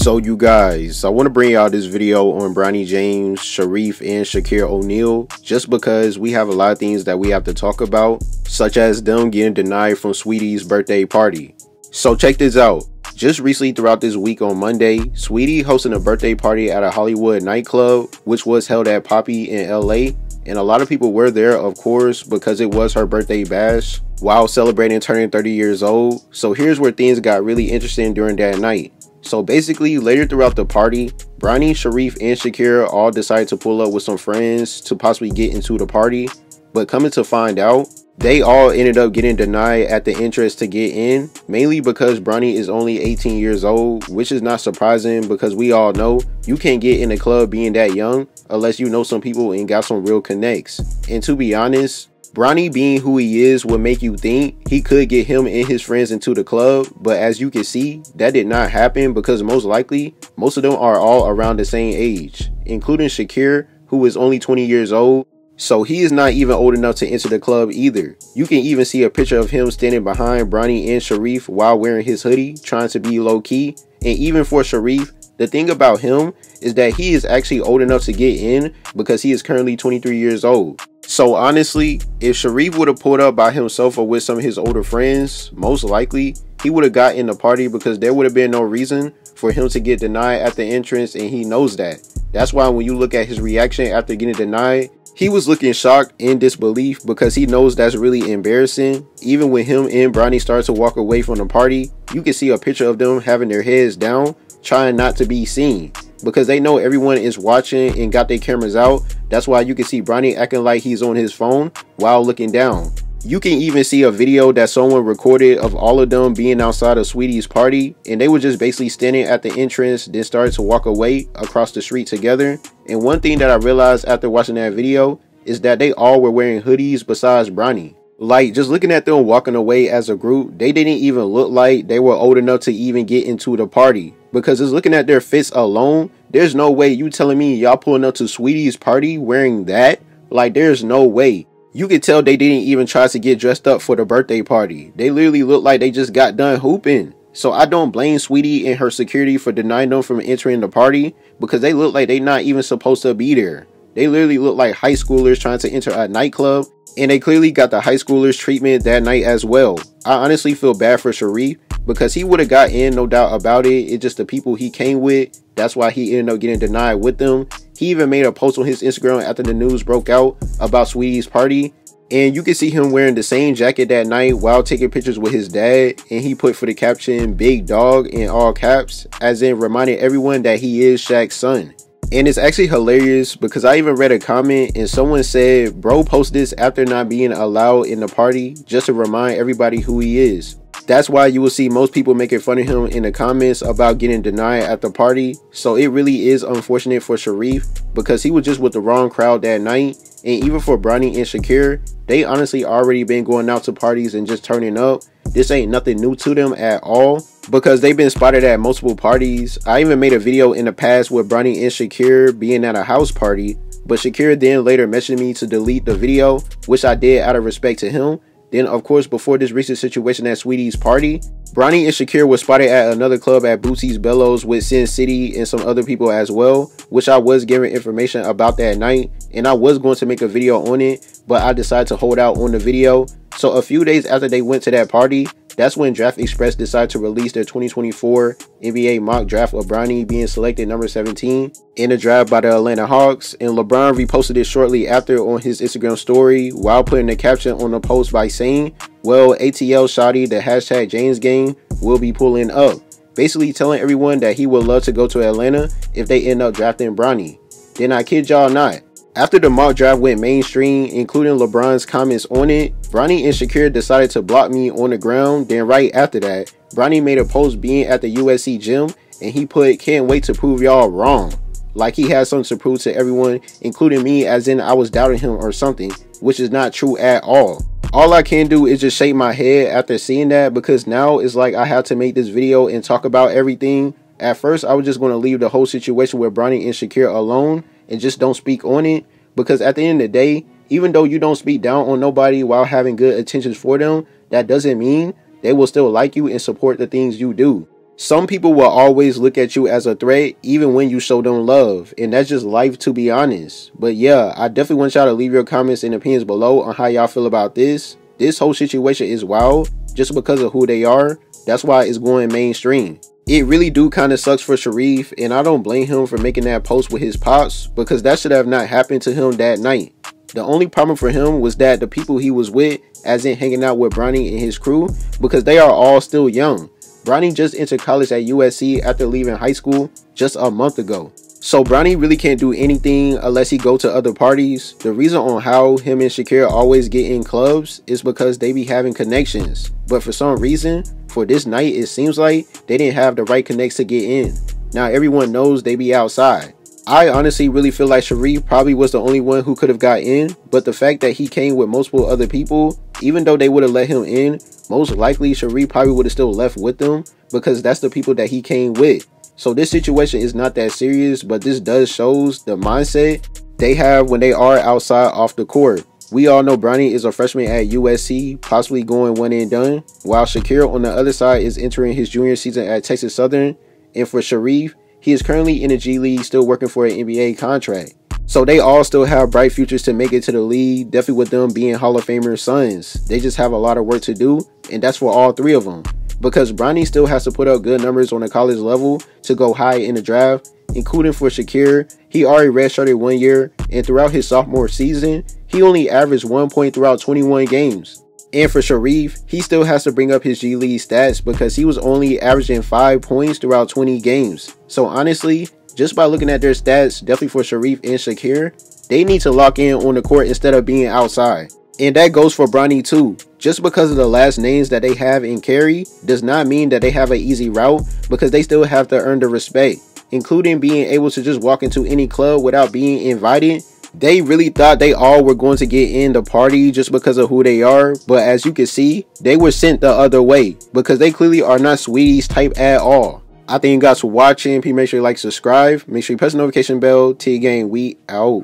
So you guys, I want to bring y'all this video on Bronny James, Shareef, and Shaqir O'Neal, just because we have a lot of things that we have to talk about, such as them getting denied from Saweetie's birthday party. So check this out. Just recently throughout this week on Monday, Saweetie hosted a birthday party at a Hollywood nightclub, which was held at Poppy in LA. And a lot of people were there, of course, because it was her birthday bash while celebrating turning 30 years old. So here's where things got really interesting during that night. So basically, later throughout the party, Bronny, Shareef, and Shaqir all decided to pull up with some friends to possibly get into the party. But coming to find out, they all ended up getting denied at the entrance to get in, mainly because Bronny is only 18 years old, which is not surprising because we all know you can't get in the club being that young unless you know some people and got some real connects. And to be honest, Bronny being who he is would make you think he could get him and his friends into the club, but as you can see, that did not happen because most likely, most of them are all around the same age, including Shaqir, who is only 20 years old. So he is not even old enough to enter the club either. You can even see a picture of him standing behind Bronny and Shareef while wearing his hoodie, trying to be low key. And even for Shareef, the thing about him is that he is actually old enough to get in because he is currently 23 years old. So honestly, if Shareef would have pulled up by himself or with some of his older friends, most likely he would have got in the party because there would have been no reason for him to get denied at the entrance, and he knows that. That's why when you look at his reaction after getting denied, he was looking shocked and disbelief because he knows that's really embarrassing. Even when him and Bronny started to walk away from the party, you can see a picture of them having their heads down, trying not to be seen, because they know everyone is watching and got their cameras out. That's why you can see Bronny acting like he's on his phone while looking down. You can even see a video that someone recorded of all of them being outside of Saweetie's party, and they were just basically standing at the entrance, then started to walk away across the street together. And one thing that I realized after watching that video is that they all were wearing hoodies besides Bronny. Like, just looking at them walking away as a group, they didn't even look like they were old enough to even get into the party. Because just looking at their fits alone, there's no way you telling me y'all pulling up to Saweetie's party wearing that? Like, there's no way. You could tell they didn't even try to get dressed up for the birthday party. They literally looked like they just got done hooping. So I don't blame Saweetie and her security for denying them from entering the party, because they look like they not even supposed to be there. They literally look like high schoolers trying to enter a nightclub, and they clearly got the high schoolers treatment that night as well. I honestly feel bad for Shareef because he would have got in, no doubt about it. It's just the people he came with. That's why he ended up getting denied with them. He even made a post on his Instagram after the news broke out about Saweetie's party. And you can see him wearing the same jacket that night while taking pictures with his dad. And he put for the caption, "Big Dog" in all caps, as in reminding everyone that he is Shaq's son. And it's actually hilarious because I even read a comment and someone said, bro posted this after not being allowed in the party just to remind everybody who he is. That's why you will see most people making fun of him in the comments about getting denied at the party. So it really is unfortunate for Shareef because he was just with the wrong crowd that night. And even for Bronny and Shaqir, they honestly already been going out to parties and just turning up. This ain't nothing new to them at all because they've been spotted at multiple parties. I even made a video in the past with Bronny and Shaqir being at a house party, but Shaqir then later messaged me to delete the video, which I did out of respect to him. Then, of course, before this recent situation at Saweetie's party, Bronny and Shaqir were spotted at another club at Bootsy's Bellows with Sin City and some other people as well, which I was given information about that night, and I was going to make a video on it, but I decided to hold out on the video. So a few days after they went to that party, that's when Draft Express decided to release their 2024 NBA mock draft of Bronny being selected number 17 in the draft by the Atlanta Hawks, and LeBron reposted it shortly after on his Instagram story while putting a caption on the post by saying, "Well, ATL Shawty, the hashtag James gang, will be pulling up," basically telling everyone that he would love to go to Atlanta if they end up drafting Bronny. Then I kid y'all not, after the mock draft went mainstream, including LeBron's comments on it, Bronny and Shaqir decided to block me on the ground. Then right after that, Bronny made a post being at the USC gym, and he put, "Can't wait to prove y'all wrong." Like he had something to prove to everyone, including me, as in I was doubting him or something, which is not true at all. All I can do is just shake my head after seeing that, because now it's like I have to make this video and talk about everything. At first, I was just going to leave the whole situation with Bronny and Shaqir alone and just don't speak on it, because at the end of the day, even though you don't speak down on nobody while having good intentions for them, that doesn't mean they will still like you and support the things you do. Some people will always look at you as a threat even when you show them love, and that's just life, to be honest. But yeah, I definitely want y'all to leave your comments and opinions below on how y'all feel about this. This whole situation is wild just because of who they are. That's why it's going mainstream. It really do kind of sucks for Shareef, and I don't blame him for making that post with his pops, because that should have not happened to him that night. The only problem for him was that the people he was with, as in hanging out with Bronny and his crew, because they are all still young. Bronny just entered college at USC after leaving high school just a month ago. So Bronny really can't do anything unless he go to other parties. The reason on how him and Shaqir always get in clubs is because they be having connections. But for some reason, for this night, it seems like they didn't have the right connects to get in. Now everyone knows they be outside. I honestly really feel like Shareef probably was the only one who could have got in, but the fact that he came with multiple other people, even though they would have let him in, most likely Shareef probably would have still left with them, because that's the people that he came with. So this situation is not that serious, but this does shows the mindset they have when they are outside off the court. We all know Bronny is a freshman at USC, possibly going one and done, while Shaqir on the other side is entering his junior season at Texas Southern. And for Shareef, he is currently in the G League, still working for an NBA contract. So they all still have bright futures to make it to the league, definitely with them being Hall of Famer sons. They just have a lot of work to do, and that's for all three of them. Because Bronny still has to put up good numbers on the college level to go high in the draft, including for Shaqir. He already redshirted 1 year, and throughout his sophomore season, he only averaged 1 point throughout 21 games. And for Shareef, he still has to bring up his G League stats because he was only averaging 5 points throughout 20 games. So honestly, just by looking at their stats, definitely for Shareef and Shaqir, they need to lock in on the court instead of being outside. And that goes for Bronny too. Just because of the last names that they have in carry does not mean that they have an easy route, because they still have to earn the respect, including being able to just walk into any club without being invited. They really thought they all were going to get in the party just because of who they are, but as you can see, they were sent the other way because they clearly are not Saweetie's type at all. I thank you guys for watching. Please make sure you like, subscribe, make sure you press the notification bell. T-Gang, we out.